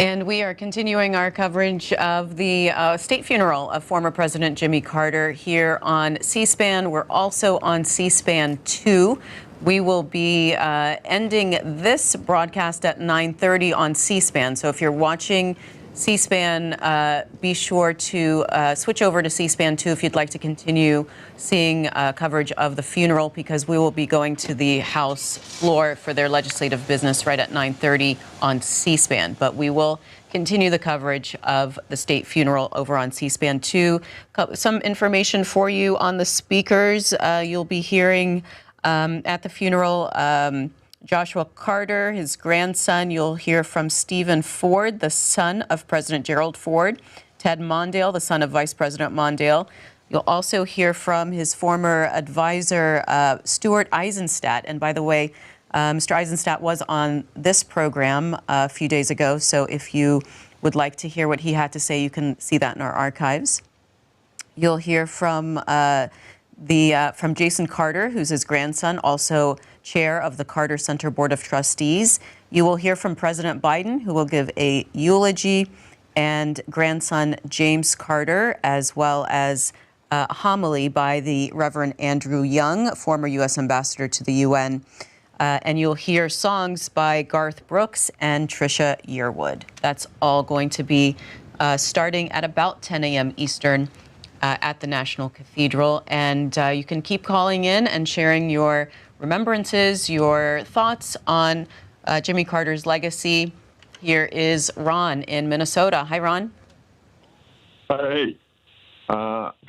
And we are continuing our coverage of the state funeral of former President Jimmy Carter here on C-SPAN. We're also on C-SPAN 2. We will be ending this broadcast at 9:30 on C-SPAN. So if you're watching C-SPAN, be sure to switch over to C-SPAN 2 if you'd like to continue seeing coverage of the funeral, because we will be going to the House floor for their legislative business right at 9:30 on C-SPAN. But we will continue the coverage of the state funeral over on C-SPAN 2. Some information for you on the speakers. You'll be hearing At the funeral, Joshua Carter, his grandson, you'll hear from Stephen Ford, the son of President Gerald Ford, Ted Mondale, the son of Vice President Mondale. You'll also hear from his former advisor, Stuart Eizenstat. And by the way, Mr. Eizenstat was on this program a few days ago, so if you would like to hear what he had to say, you can see that in our archives. You'll hear from Jason Carter, who's his grandson, also chair of the Carter Center Board of Trustees. You will hear from President Biden, who will give a eulogy, and grandson James Carter, as well as a homily by the Reverend Andrew Young, former U.S. ambassador to the UN. And you'll hear songs by Garth Brooks and Trisha Yearwood. That's all going to be starting at about 10 a.m. Eastern at the National Cathedral. And you can keep calling in and sharing your remembrances, your thoughts on Jimmy Carter's legacy. Here is Ron in Minnesota. Hi, Ron. Hey.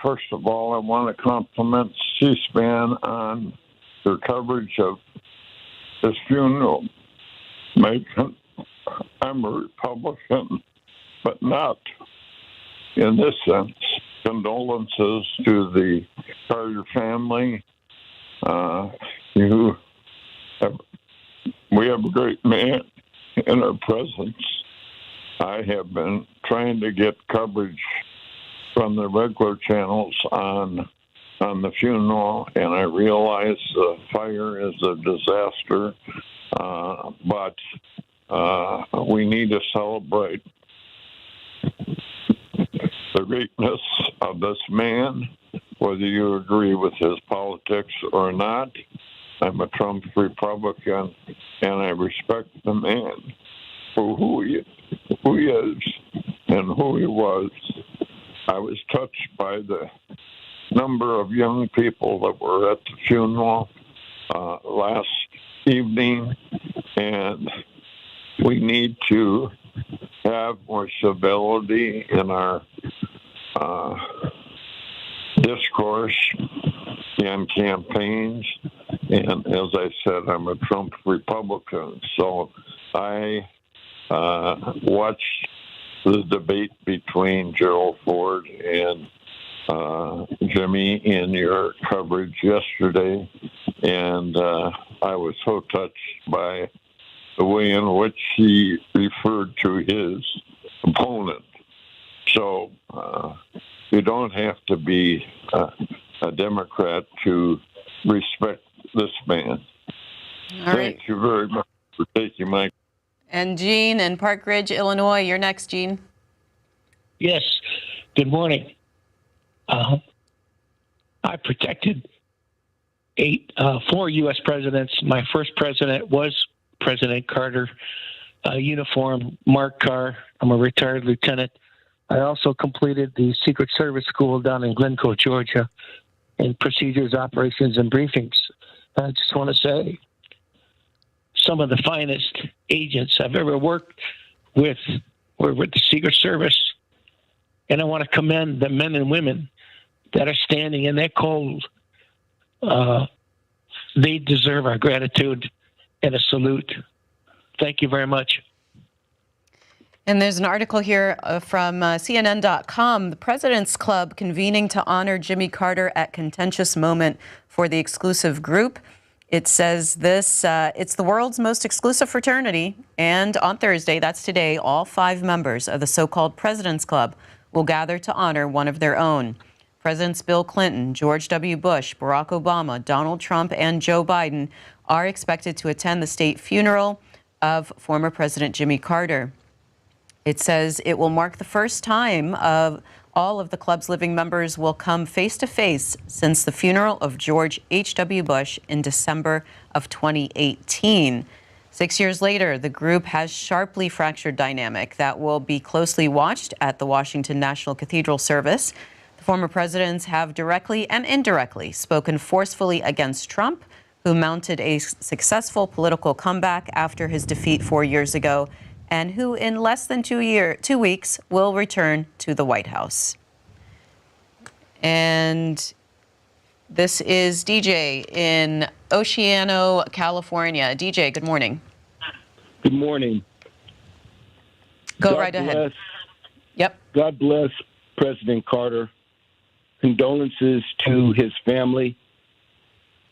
First of all, I want to compliment C-SPAN on their coverage of this funeral. I'm a Republican, but not in this sense. Condolences to the Carter family. We have a great man in our presence. I have been trying to get coverage from the regular channels on the funeral, and I realize the fire is a disaster, but we need to celebrate the greatness of this man, whether you agree with his politics or not. I'm a Trump Republican, and I respect the man for who he is and who he was. I was touched by the number of young people that were at the funeral last evening, and we need to have more civility in our discourse and campaigns. And as I said, I'm a Trump Republican, so I watched the debate between Gerald Ford and Jimmy in your coverage yesterday, and I was so touched by the way in which he referred to his opponent. So you don't have to be a Democrat to respect this man. All right. Thank you very much for taking my. And Gene in Park Ridge, Illinois. You're next, Gene. Yes. Good morning. I protected 4 U.S. presidents. My first president was President Carter. Uniform, marked car. I'm a retired lieutenant. I also completed the Secret Service School down in Glencoe, Georgia, in procedures, operations, and briefings. I just want to say some of the finest agents I've ever worked with were with the Secret Service. And I want to commend the men and women that are standing in that cold. They deserve our gratitude and a salute. Thank you very much. And there's an article here from CNN.com. The President's Club convening to honor Jimmy Carter at contentious moment for the exclusive group. It says this, it's the world's most exclusive fraternity. And on Thursday, that's today, all 5 members of the so-called President's Club will gather to honor one of their own. Presidents Bill Clinton, George W. Bush, Barack Obama, Donald Trump, and Joe Biden are expected to attend the state funeral of former President Jimmy Carter. It says it will mark the first time of all of the club's living members will come face-to-face since the funeral of George H.W. Bush in December of 2018. 6 years later, the group has sharply fractured dynamic that will be closely watched at the Washington National Cathedral service. The former presidents have directly and indirectly spoken forcefully against Trump, who mounted a successful political comeback after his defeat 4 years ago, and who in less than 2 weeks will return to the White House. And This is DJ in Oceano, California. DJ, good morning. Good morning. Go right ahead. Yep. God bless President Carter. Condolences to his family.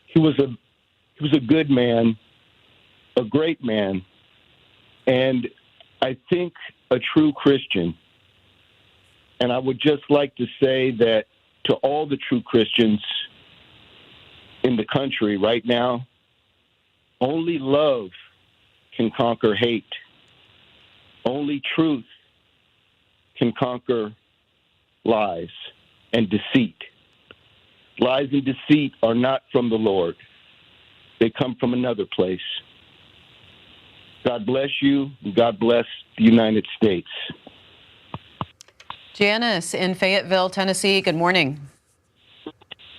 He was a good man, a great man, and I think a true Christian. And I would just like to say that to all the true Christians in the country right now, only love can conquer hate. Only truth can conquer lies and deceit. Lies and deceit are not from the Lord. They come from another place. God bless you, and God bless the United States. Janice in Fayetteville, Tennessee, good morning.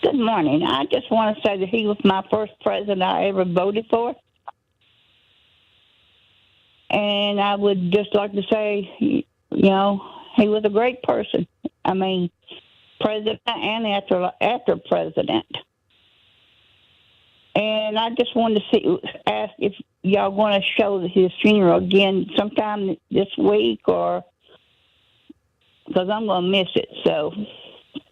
Good morning. I just want to say that he was my first president I ever voted for. And I would just like to say, he was a great person. I mean, president and after president. And I just wanted to ask if y'all want to show his funeral again sometime this week, or because I'm going to miss it. So.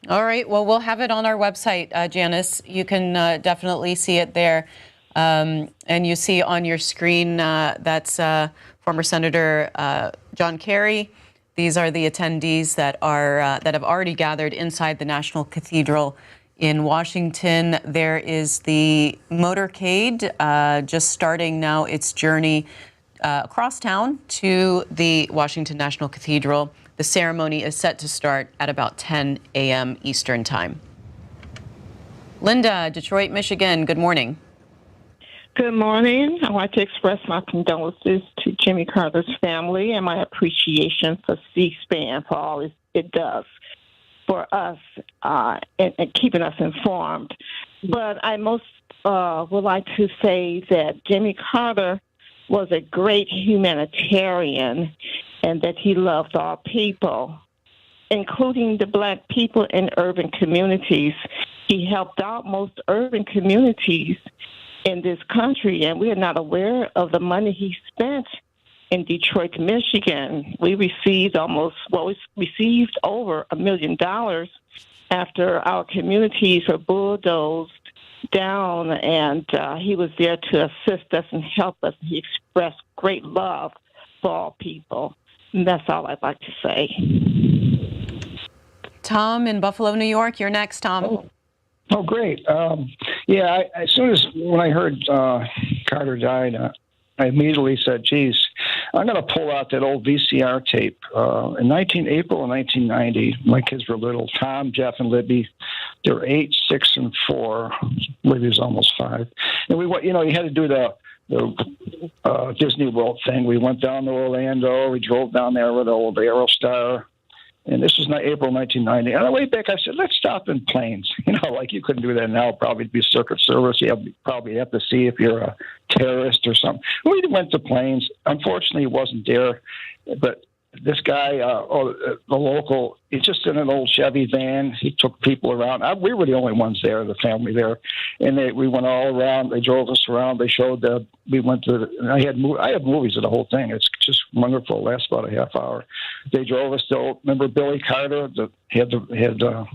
All right. Well, we'll have it on our website, Janice. You can definitely see it there. And you see on your screen that's former Senator John Kerry. These are the attendees that have already gathered inside the National Cathedral in Washington. There is the motorcade just starting now its journey across town to the Washington National Cathedral. The ceremony is set to start at about 10 a.m. Eastern Time. Linda, Detroit, Michigan, good morning. Good morning. I'd like to express my condolences to Jimmy Carter's family and my appreciation for C-SPAN for all it does for us and keeping us informed. But I most would like to say that Jimmy Carter was a great humanitarian and that he loved all people, including the Black people in urban communities. He helped out most urban communities in this country, and we are not aware of the money he spent in Detroit, Michigan. We received over $1 million after our communities were bulldozed down, and he was there to assist us and help us. He expressed great love for all people. And that's all I'd like to say. Tom in Buffalo, New York, you're next, Tom. Oh, great. As soon as when I heard Carter died, I immediately said, geez, I'm going to pull out that old VCR tape. In April of 1990, my kids were little. Tom, Jeff, and Libby, they were 8, 6, and 4. Libby was almost 5. And we went, you had to do the Disney World thing. We went down to Orlando. We drove down there with the old Aerostar. And this was April 1990. On the way back, I said, let's stop in Plains. Like you couldn't do that now. Probably be Secret Service. You probably have to see if you're a terrorist or something. We went to Plains. Unfortunately, he wasn't there. But this guy, the local, he's just in an old Chevy van. He took people around. We were the only ones there, the family there. And we went all around. They drove us around. They showed we went to, I have movies of the whole thing. It's just wonderful. It lasts about a half hour. They drove us to, remember Billy Carter, had the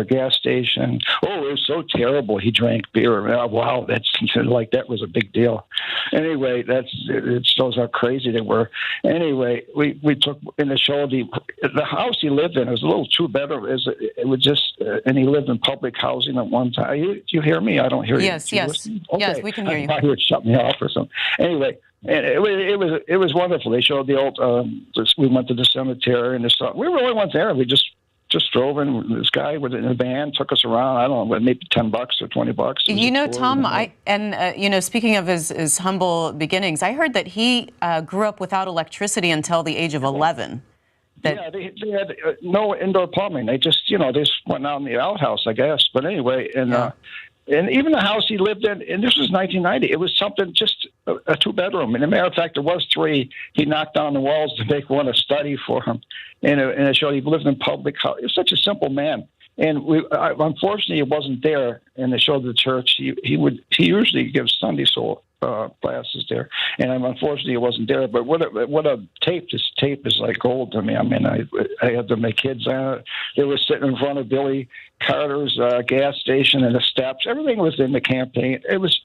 gas station. Oh, it was so terrible. He drank beer. Oh, wow, that was a big deal. Anyway, it shows how crazy they were. Anyway, we took in the show the house he lived in. It was a little 2-bedroom. It was just, and he lived in public housing at one time. Do you hear me? I don't hear you. Yes. Okay. Yes, we can hear you. I thought he would shut me off or something. Anyway. And it was wonderful. They showed the old. We went to the cemetery and we were the only ones there. We just drove in. This guy with in a van took us around. I don't know, maybe $10 or $20. Tom, speaking of his humble beginnings, I heard that he grew up without electricity until the age of 11. They had no indoor plumbing. They just went out in the outhouse, I guess. But anyway, and even the house he lived in, and this was 1990, it was something just a 2-bedroom. And as a matter of fact, there was 3. He knocked down the walls to make one a study for him. And it showed he lived in public house. He was such a simple man. And unfortunately, he wasn't there in the show of the church. He usually gives Sunday school classes there, and unfortunately, he wasn't there. But what a tape! This tape is like gold to me. I mean, I had my kids on it. They were sitting in front of Billy Carter's gas station and the steps. Everything was in the campaign. It was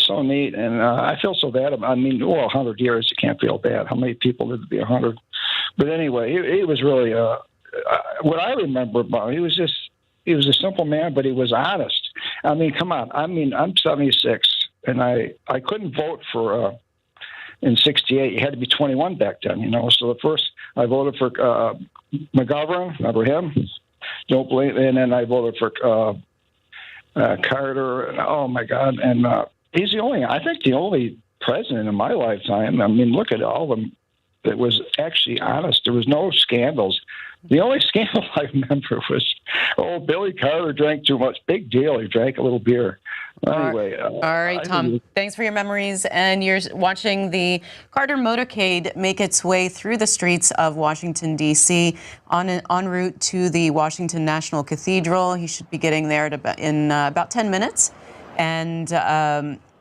so neat, and I feel so bad. I mean, 100 years, you can't feel bad. How many people live to be 100? But anyway, he was really what I remember about him. He was a simple man, but he was honest. I mean, come on. I mean, I'm 76, and I couldn't vote for in '68. You had to be 21 back then, you know. So the first I voted for McGovern. Remember him? Don't believe. And then I voted for Carter. Oh my God! And he's the only president in my lifetime. I mean, look at all of them that was actually honest. There was no scandals. The only scandal I remember was, Billy Carter drank too much. Big deal. He drank a little beer. Anyway. All right, Tom. Thanks for your memories. And you're watching the Carter motorcade make its way through the streets of Washington, D.C. en route to the Washington National Cathedral. He should be getting there in about 10 minutes. And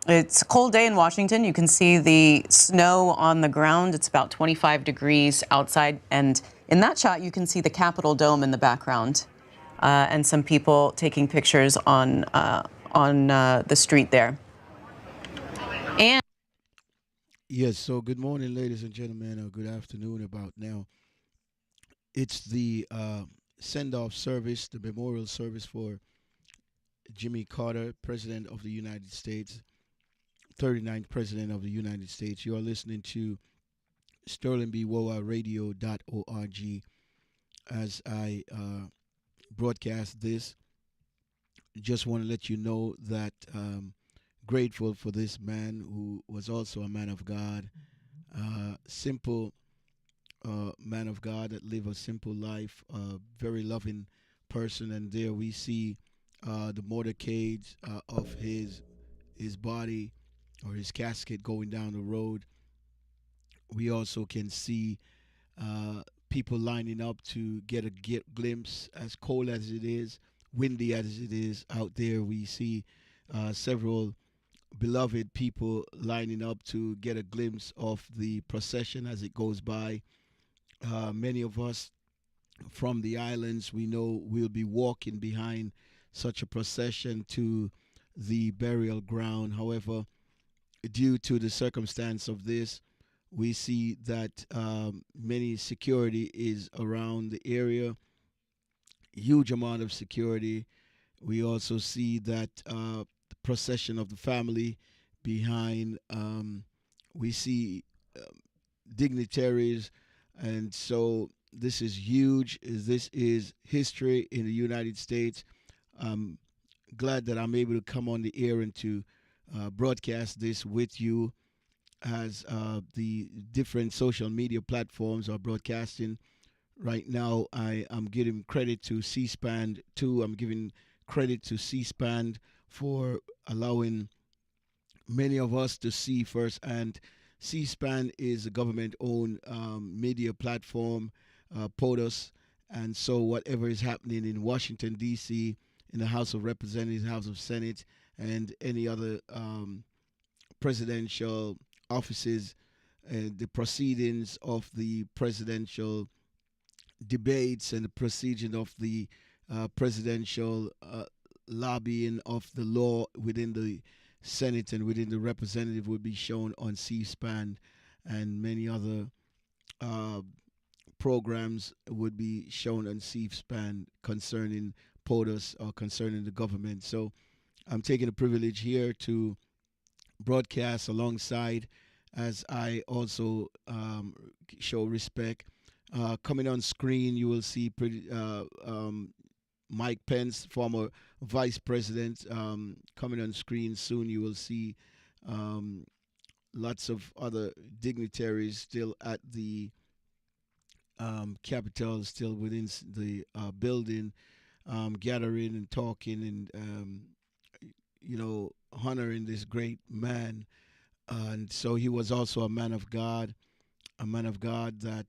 it's a cold day in Washington. You can see the snow on the ground. It's about 25 degrees outside. And in that shot, you can see the Capitol Dome in the background and some people taking pictures on the street there. And yes, so good morning, ladies and gentlemen, or good afternoon about now. It's the send-off service, the memorial service for Jimmy Carter, President of the United States, 39th President of the United States. You are listening to SterlingBWoWRadio.org as I broadcast this. Just want to let you know that grateful for this man who was also a man of God, simple man of God that lived a simple life, very loving person. And there we see the motorcade of his body or his casket going down the road. We also can see people lining up to get a glimpse, as cold as it is, windy as it is out there. We see several beloved people lining up to get a glimpse of the procession as it goes by. Many of us from the islands, we know we'll be walking behind such a procession to the burial ground. However, due to the circumstance of this, we see that many security is around the area, huge amount of security. We also see that the procession of the family behind. We see dignitaries, and so this is huge. This is history in the United States. I'm glad that I'm able to come on the air and to broadcast this with you, as the different social media platforms are broadcasting. Right now, I am giving credit to C-SPAN too. I'm giving credit to C-SPAN for allowing many of us to see firsthand. C-SPAN is a government-owned media platform, POTUS, and so whatever is happening in Washington, D.C., in the House of Representatives, House of Senate, and any other presidential offices, the proceedings of the presidential debates and the proceeding of the presidential lobbying of the law within the Senate and within the representative would be shown on C-SPAN, and many other programs would be shown on C-SPAN concerning POTUS or concerning the government. So I'm taking the privilege here to broadcast alongside, as I also show respect. Coming on screen, you will see Mike Pence, former vice president, coming on screen soon. You will see lots of other dignitaries still at the Capitol, still within the building, gathering and talking and, honoring this great man. And so he was also a man of God that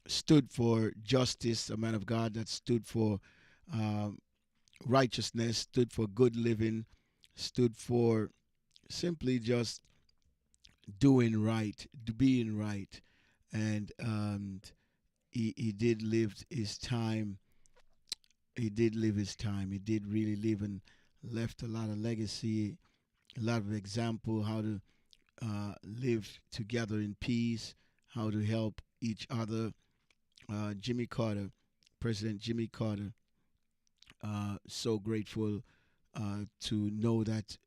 stood for justice, a man of God that stood for righteousness, stood for good living, stood for simply just doing right, being right, and he did live his time. He did live his time. He did really live and left a lot of legacy, a lot of example how to live together in peace, how to help each other. Jimmy Carter, President Jimmy Carter, so grateful to know that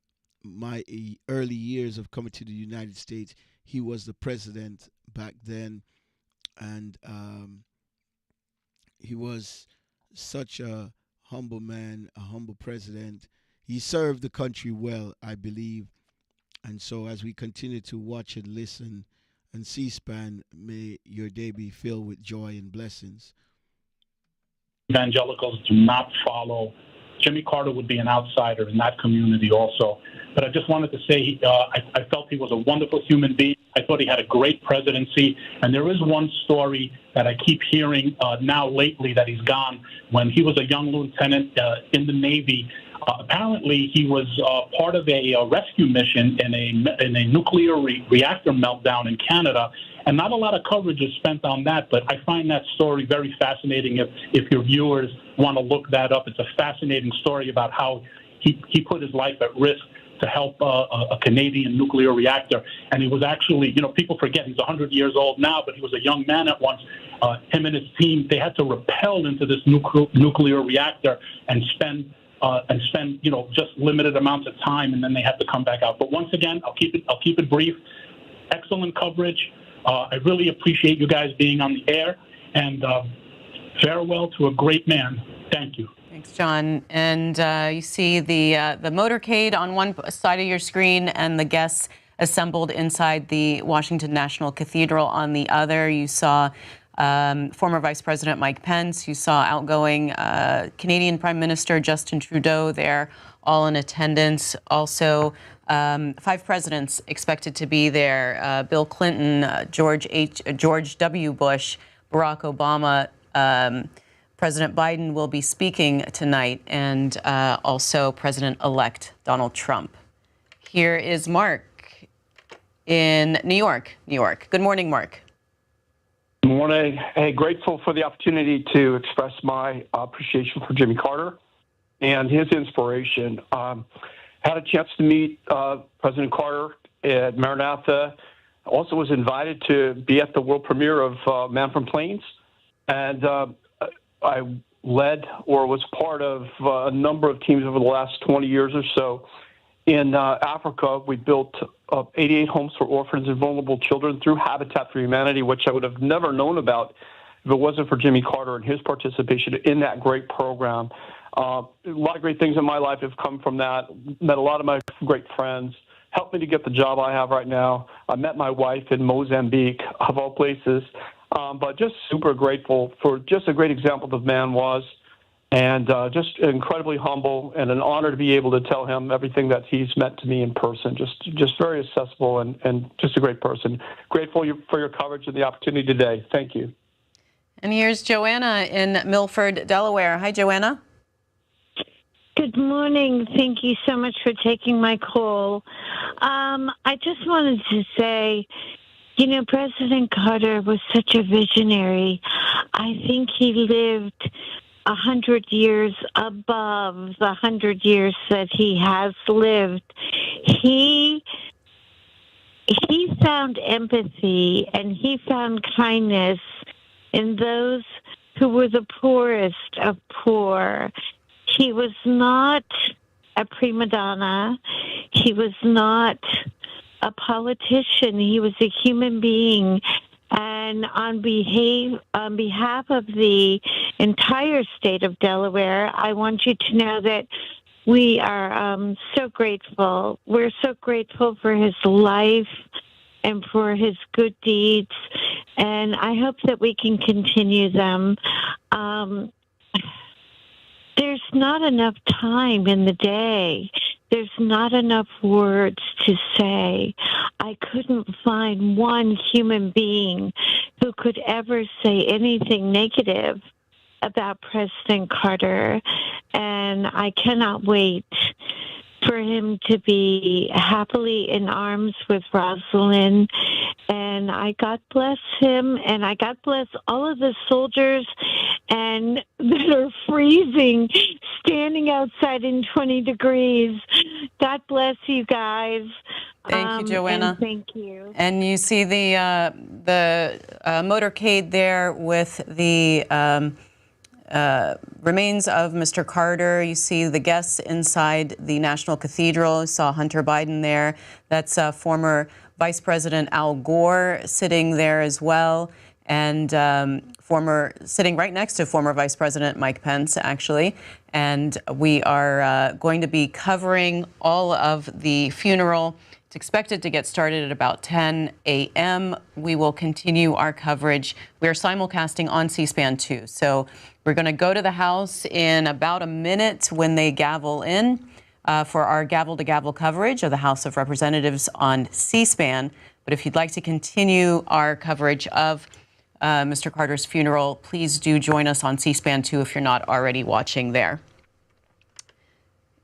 my early years of coming to the United States, he was the president back then, and he was such a humble man, a humble president. He served the country well, I believe. And so as we continue to watch and listen and C-SPAN, may your day be filled with joy and blessings. Evangelicals do not follow. Jimmy Carter would be an outsider in that community also. But I just wanted to say I felt he was a wonderful human being. I thought he had a great presidency. And there is one story that I keep hearing now lately that he's gone. When he was a young lieutenant in the Navy, apparently he was part of a rescue mission in a nuclear reactor meltdown in Canada. And not a lot of coverage is spent on that, but I find that story very fascinating. If your viewers want to look that up, it's a fascinating story about how he put his life at risk to help a Canadian nuclear reactor. And he was actually, people forget he's 100 years old now, but he was a young man at once. Him and his team, they had to rappel into this nuclear reactor and spend just limited amounts of time, and then they had to come back out. But once again, I'll keep it brief. Excellent coverage. I really appreciate you guys being on the air, and farewell to a great man. Thank you. Thanks, John. And you see the motorcade on one side of your screen and the guests assembled inside the Washington National Cathedral on the other. You saw former Vice President Mike Pence. You saw outgoing Canadian Prime Minister Justin Trudeau there, all in attendance. Also, 5 presidents expected to be there. Bill Clinton, George W. Bush, Barack Obama, President Biden will be speaking tonight, and also President-elect Donald Trump. Here is Mark in New York. Good morning, Mark. Good morning. Hey, grateful for the opportunity to express my appreciation for Jimmy Carter and his inspiration. Had a chance to meet President Carter at Maranatha. Also was invited to be at the world premiere of Man from Plains. And I led or was part of a number of teams over the last 20 years or so. In Africa, we built 88 homes for orphans and vulnerable children through Habitat for Humanity, which I would have never known about if it wasn't for Jimmy Carter and his participation in that great program. A lot of great things in my life have come from that. Met a lot of my great friends. Helped me to get the job I have right now. I met my wife in Mozambique, of all places. But just super grateful for just a great example the man was, and just incredibly humble, and an honor to be able to tell him everything that he's meant to me in person. Just very accessible and just a great person. Grateful for your coverage and the opportunity today. Thank you. And here's Joanna in Milford, Delaware. Hi, Joanna. Good morning. Thank you so much for taking my call. I just wanted to say, President Carter was such a visionary. I think he lived 100 years above the 100 years that he has lived. He found empathy and he found kindness in those who were the poorest of poor. He was not a prima donna. He was not a politician. He was a human being. And on behalf of the entire state of Delaware, I want you to know that we are so grateful. We're so grateful for his life and for his good deeds. And I hope that we can continue them. There's not enough time in the day. There's not enough words to say. I couldn't find one human being who could ever say anything negative about President Carter, and I cannot wait for him to be happily in arms with Rosalind. And I God bless him, and I God bless all of the soldiers and that are freezing, standing outside in 20 degrees. God bless you guys. Thank you, Joanna. And thank you. And you see the motorcade there with the remains of Mr. Carter. You see the guests inside the National Cathedral. You saw Hunter Biden there. That's former Vice President Al Gore sitting there as well, and sitting right next to former Vice President Mike Pence, actually. And we are going to be covering all of the funeral. It's expected to get started at about 10 a.m. We will continue our coverage. We are simulcasting on C-SPAN 2. So we're going to go to the House in about a minute when they gavel in for our gavel-to-gavel coverage of the House of Representatives on C-SPAN. But if you'd like to continue our coverage of Mr. Carter's funeral, please do join us on C-SPAN 2 if you're not already watching there.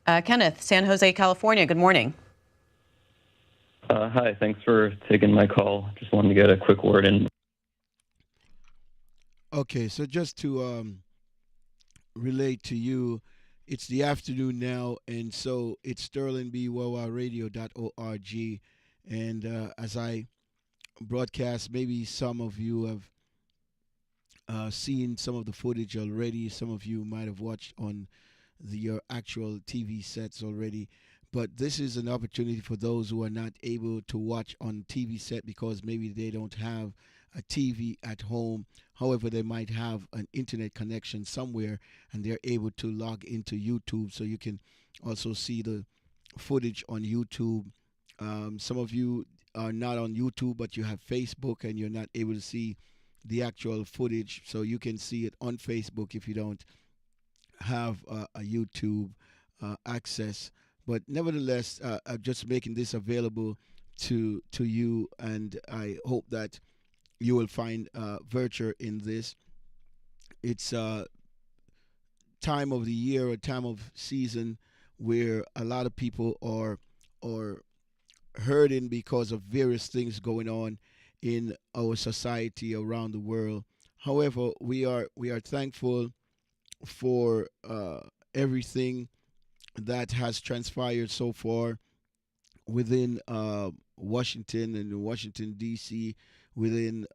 Kenneth, San Jose, California, good morning. Hi, thanks for taking my call. Just wanted to get a quick word in. Okay, so just to relate to you, it's the afternoon now, and so it's sterlingbwradio.org. And as I broadcast, maybe some of you have seen some of the footage already. Some of you might have watched on your actual TV sets already. But this is an opportunity for those who are not able to watch on TV set because maybe they don't have a TV at home. However, they might have an internet connection somewhere and they're able to log into YouTube, so you can also see the footage on YouTube. Some of you are not on YouTube, but you have Facebook and you're not able to see the actual footage, so you can see it on Facebook if you don't have a YouTube access. But nevertheless, I'm just making this available to you, and I hope that you will find virtue in this. It's a time of the year, a time of season where a lot of people are hurting because of various things going on in our society around the world. However, we are thankful for everything that has transpired so far within Washington and Washington, D.C., within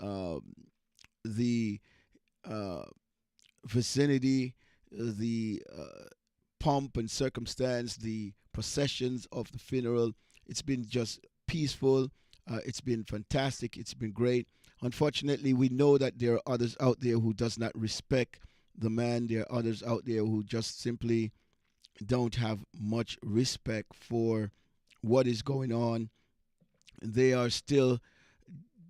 the vicinity, the pomp and circumstance, the processions of the funeral. It's been just peaceful. It's been fantastic. It's been great. Unfortunately, we know that there are others out there who does not respect the man. There are others out there who just simply don't have much respect for what is going on. They are still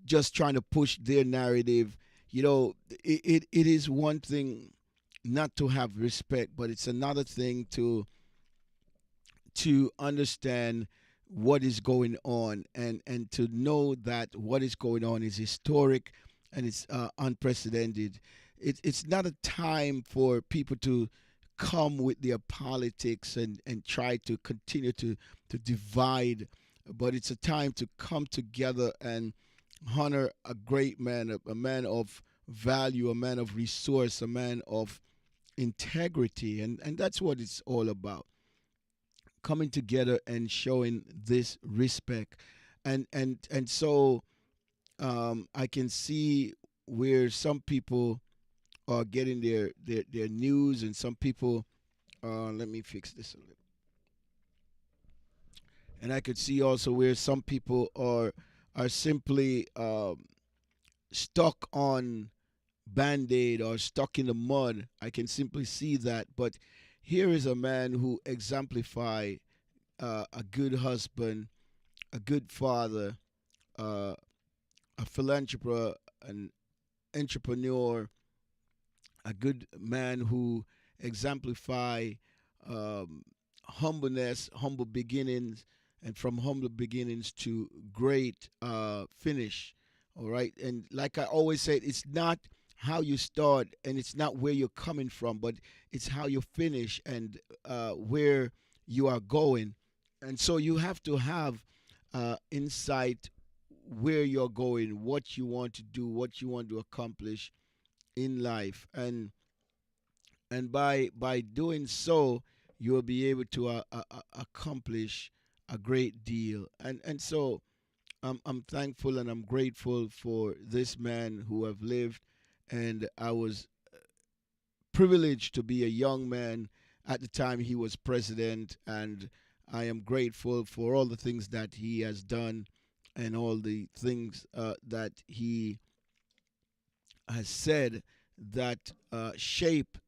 just trying to push their narrative. You know, it is one thing not to have respect, but it's another thing to understand what is going on and to know that what is going on is historic and it's unprecedented. It's not a time for people to come with their politics and try to continue to divide, but it's a time to come together and honor a great man, a man of value, a man of resource, a man of integrity, and that's what it's all about. Coming together and showing this respect, and so I can see where some people are getting their news, and some people let me fix this a little. And I could see also where some people are simply stuck on Band-Aid or stuck in the mud. I can simply see that. But here is a man who exemplifies a good husband, a good father, a philanthropist, an entrepreneur, a good man who exemplify humbleness, humble beginnings, and from humble beginnings to great finish. All right, and like I always say, it's not how you start, and it's not where you're coming from, but it's how you finish and where you are going. And so you have to have insight where you're going, what you want to do, what you want to accomplish in life, and by doing so, you will be able to accomplish a great deal. And so I'm thankful and I'm grateful for this man who have lived, and I was privileged to be a young man at the time he was president, and I am grateful for all the things that he has done and all the things that he has said that shape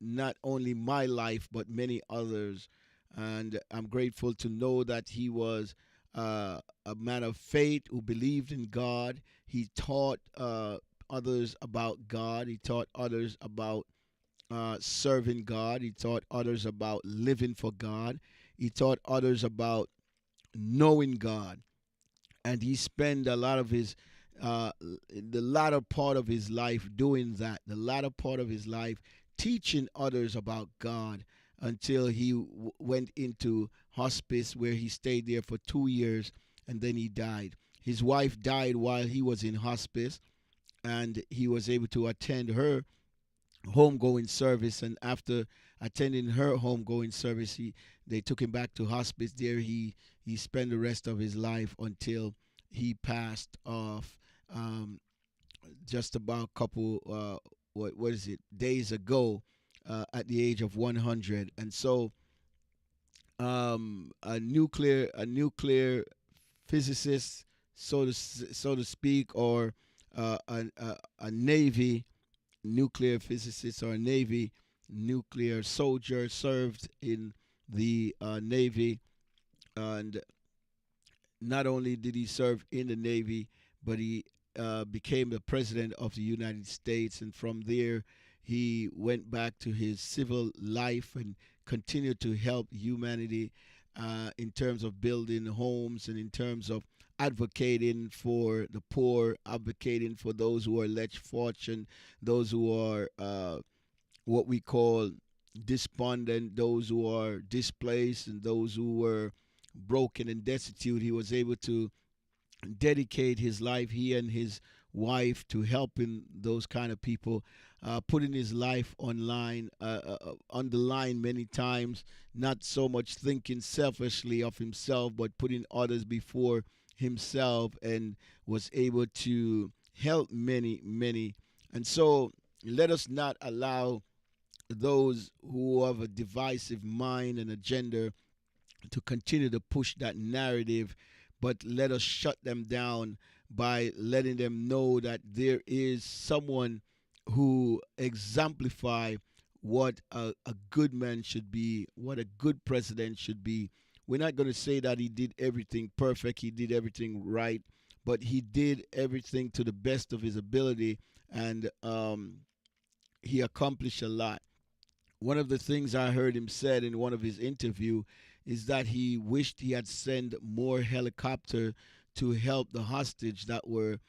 not only my life but many others. And I'm grateful to know that he was a man of faith who believed in God. He taught others about God. He taught others about serving God. He taught others about living for God. He taught others about knowing God. And he spent a lot of his the latter part of his life doing that, the latter part of his life teaching others about God, until he went into hospice, where he stayed there for 2 years, and then he died. His wife died while he was in hospice, and he was able to attend her homegoing service. And after attending her homegoing service, they took him back to hospice. There he spent the rest of his life until he passed off just about a couple what is it, days ago, at the age of 100. And so a nuclear physicist, so to speak, or a Navy nuclear physicist or a Navy nuclear soldier, served in the Navy. And not only did he serve in the Navy, but he became the president of the United States. And from there, he went back to his civil life and continued to help humanity in terms of building homes and in terms of advocating for the poor, advocating for those who are less fortunate, those who are what we call despondent, those who are displaced, and those who were broken and destitute. He was able to dedicate his life, he and his wife, to helping those kind of people, putting his life on the line many times, not so much thinking selfishly of himself, but putting others before himself, and was able to help many. And so let us not allow those who have a divisive mind and agenda to continue to push that narrative, but let us shut them down by letting them know that there is someone who exemplify what a good man should be, what a good president should be. We're not going to say that he did everything perfect, he did everything right, but he did everything to the best of his ability, and he accomplished a lot. One of the things I heard him said in one of his interview is that he wished he had sent more helicopter to help the hostage that were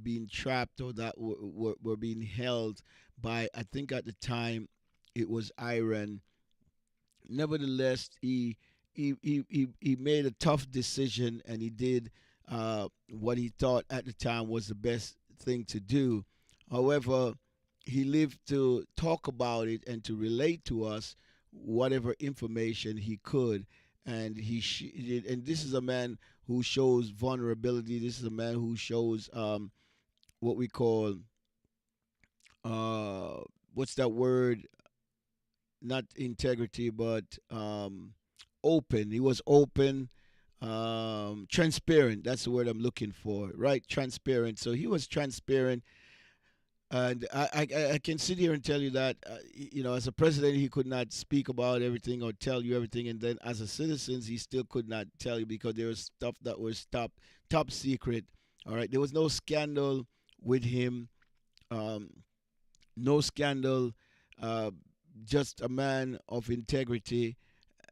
being trapped, or that were being held by, I think at the time it was Iran. Nevertheless, he made a tough decision, and he did what he thought at the time was the best thing to do. However, he lived to talk about it and to relate to us whatever information he could. And and this is a man who shows vulnerability. This is a man who shows what we call what's that word? Not integrity, but open. He was open, transparent. That's the word I'm looking for, right? Transparent. So he was transparent. And I can sit here and tell you that, as a president, he could not speak about everything or tell you everything. And then as a citizen, he still could not tell you, because there was stuff that was top secret. All right. There was no scandal with him. No scandal. Just a man of integrity.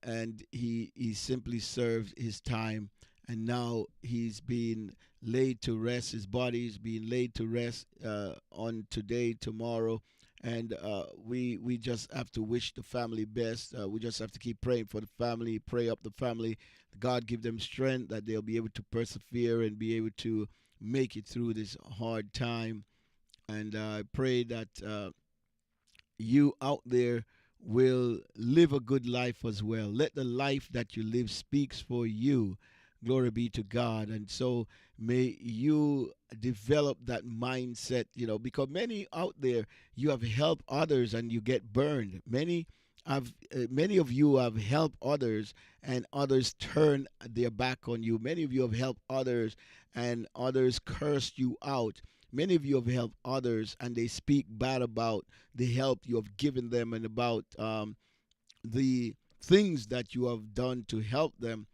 And he simply served his time. and now he's being laid to rest. His body is being laid to rest on today, tomorrow. And we just have to wish the family best. We just have to keep praying for the family, pray up the family. God give them strength that they'll be able to persevere and be able to make it through this hard time. And I pray that you out there will live a good life as well. Let the life that you live speaks for you. Glory be to God. And so may you develop that mindset, because many out there, you have helped others and you get burned. Many of you have helped others and others turn their back on you. Many of you have helped others and others cursed you out. Many of you have helped others and they speak bad about the help you have given them and about the things that you have done to help them.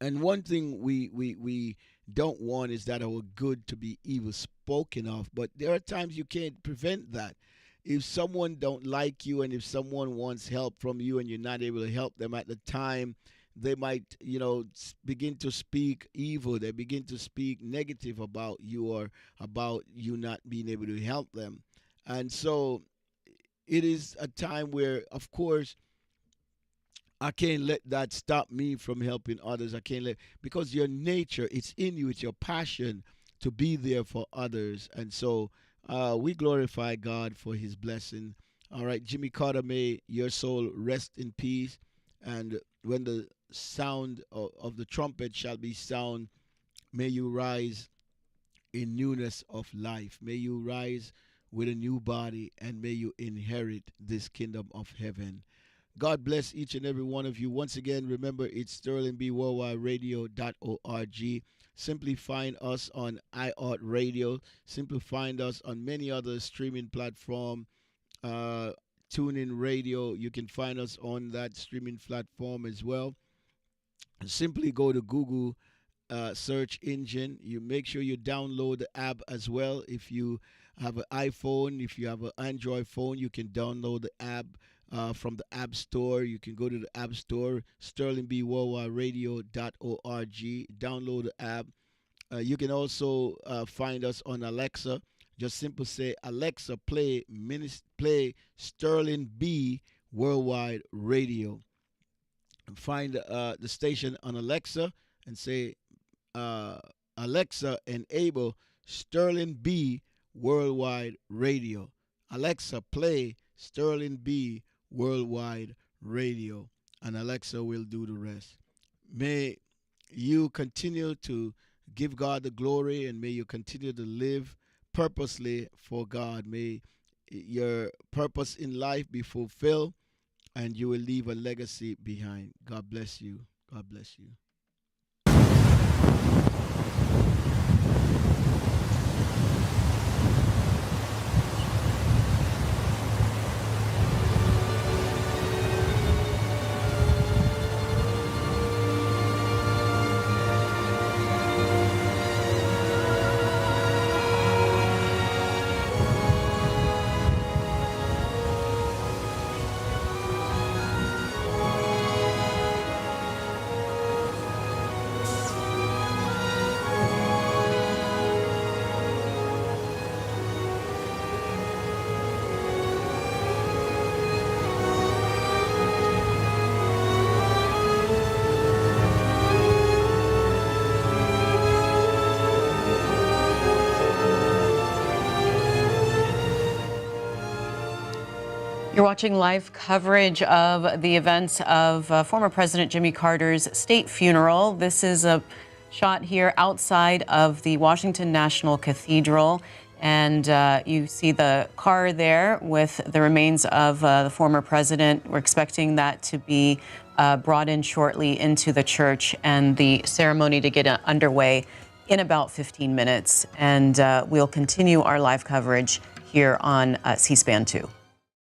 And one thing we don't want is that our good to be evil spoken of. But there are times you can't prevent that. If someone don't like you and if someone wants help from you and you're not able to help them at the time, they might, begin to speak evil. They begin to speak negative about you or about you not being able to help them. And so it is a time where, of course, I can't let that stop me from helping others. I can't because your nature, it's in you, it's your passion to be there for others. And so we glorify God for his blessing. All right, Jimmy Carter, may your soul rest in peace. And when the sound of the trumpet shall be sound, may you rise in newness of life. May you rise with a new body and may you inherit this kingdom of heaven. God bless each and every one of you. Once again, remember, it's SterlingBWorldWideRadio.org. Simply find us on iHeartRadio. Simply find us on many other streaming platforms. TuneIn Radio, you can find us on that streaming platform as well. Simply go to Google search engine. You make sure you download the app as well. If you have an iPhone, if you have an Android phone, you can download the app from the App Store. You can go to the App Store, SterlingBWorldWideRadio.org. Download the app. You can also find us on Alexa. Just simply say, Alexa, play Sterling B Worldwide Radio. Find the station on Alexa and say, Alexa, enable Sterling B Worldwide Radio. Alexa, play Sterling B Worldwide Radio. And Alexa will do the rest. May you continue to give God the glory and may you continue to live purposely for God. May your purpose in life be fulfilled and you will leave a legacy behind. God bless you. God bless you. You're watching live coverage of the events of former President Jimmy Carter's state funeral. This is a shot here outside of the Washington National Cathedral. And you see the car there with the remains of the former president. We're expecting that to be brought in shortly into the church and the ceremony to get underway in about 15 minutes. And we'll continue our live coverage here on C-SPAN 2.